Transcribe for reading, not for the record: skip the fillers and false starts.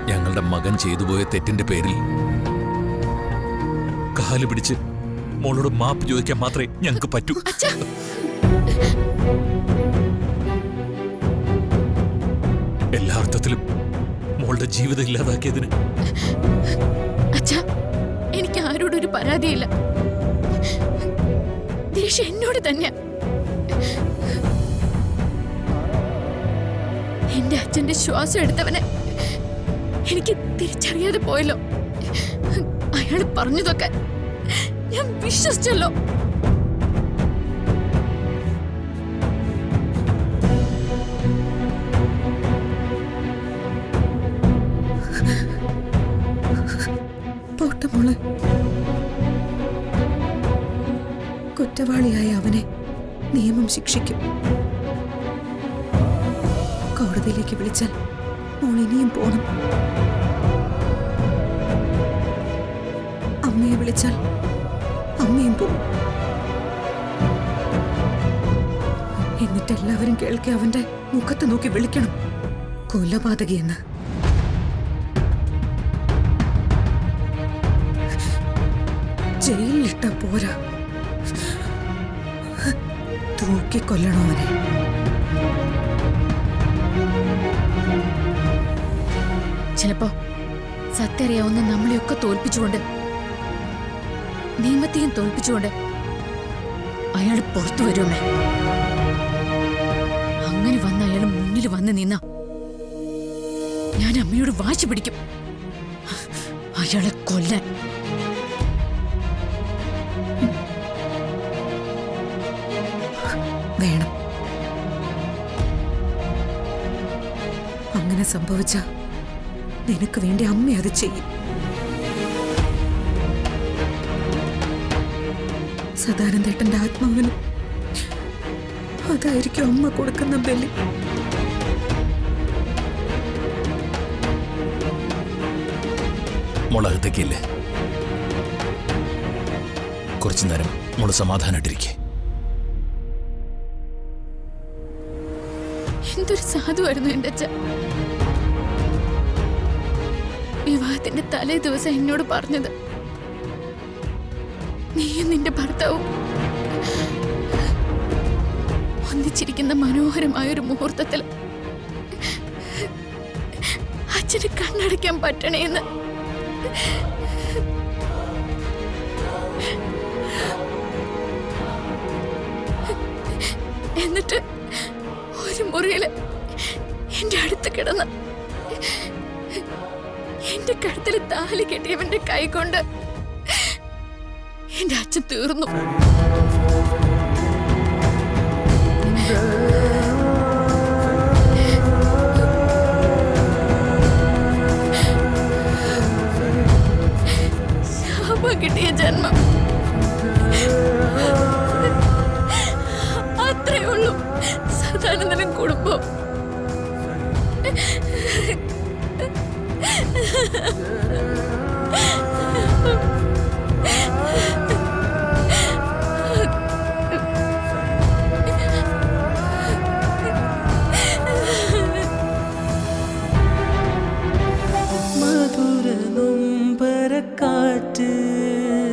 ഞങ്ങളുടെ മകൻ ചെയ്തുപോയ തെറ്റിന്റെ പേരിൽ കാല് പിടിച്ച് മോളോട് മാപ്പ് ചോദിക്കാൻ മാത്രമേ ഞങ്ങൾക്ക് പറ്റൂ. എല്ലാ അർത്ഥത്തിലും മോളുടെ ജീവിതം ഇല്ലാതാക്കിയതിന്. അച്ഛാ, എനിക്ക് ആരോടൊരു പരാതിയില്ല. ദേഷ്യം എന്നോട് തന്നെ. എന്റെ അച്ഛന്റെ ശ്വാസം എടുത്തവനെ എനിക്ക് തിരിച്ചറിയാതെ പോയല്ലോ. അയാൾ പറഞ്ഞതൊക്കെ ഞാൻ വിശ്വസിച്ചല്ലോ. പോട്ടമോള്, കുറ്റവാളിയായ അവനെ നിയമം ശിക്ഷിക്കും. കോടതിയിലേക്ക് വിളിച്ചാൽ മോൾ ഇനിയും പോണം. അമ്മയെ വിളിച്ചാൽ അമ്മയും പോകും. എന്നിട്ട് എല്ലാവരും കേൾക്കെ അവന്റെ മുഖത്ത് നോക്കി വിളിക്കണം, കൊലപാതകിയെന്ന്. ജയിലിലിട്ട പോരാ, തൂക്കിക്കൊല്ലണോ അവനെ. ചിലപ്പോ സത്യമറിയാവുന്ന നമ്മളെയൊക്കെ തോൽപ്പിച്ചുകൊണ്ട്, നിയമത്തെയും തോൽപ്പിച്ചുകൊണ്ട് അയാൾ പുറത്തു വരുമേ. അങ്ങനെ വന്ന് അയാൾ മുന്നിൽ വന്ന് നിന്ന ഞാൻ അമ്മയോട് വാശി പിടിക്കും അയാളെ കൊല്ലാൻ. വേണം. അങ്ങനെ സംഭവിച്ച നിനക്ക് വേണ്ടി അമ്മ അത് ചെയ്യും. സദാനന്ദേട്ടന്റെ ആത്മാവിന് അതായിരിക്കും അമ്മ കൊടുക്കുന്ന ബലി. മോളകത്തേക്കില്ലേ? കുറച്ചു നേരം മോള് സമാധാനായിട്ടിരിക്കേ. എന്തൊരു സാധുവായിരുന്നു എന്റെ അച്ഛൻ. വിവാഹത്തിന്റെ തലേ ദിവസം എന്നോട് പറഞ്ഞത്, നീയും നിന്റെ ഭർത്താവും ഒന്നിച്ചിരിക്കുന്ന മനോഹരമായൊരു മുഹൂർത്തത്തിൽ അച്ഛന് കണ്ണടയ്ക്കാൻ പറ്റണേന്ന്. എന്നിട്ട് ഒരു മുറിയില് എന്റെ അടുത്ത് കിടന്ന് എന്റെ കഴുത്തിൽ താലി കെട്ടിയവന്റെ കൈ കൊണ്ട് എന്റെ അച്ഛൻ തീർന്നു. ശാപം കിട്ടിയ ജന്മം. അത്രേ ഉള്ളൂ സദാനന്ദനും കുടുംബം.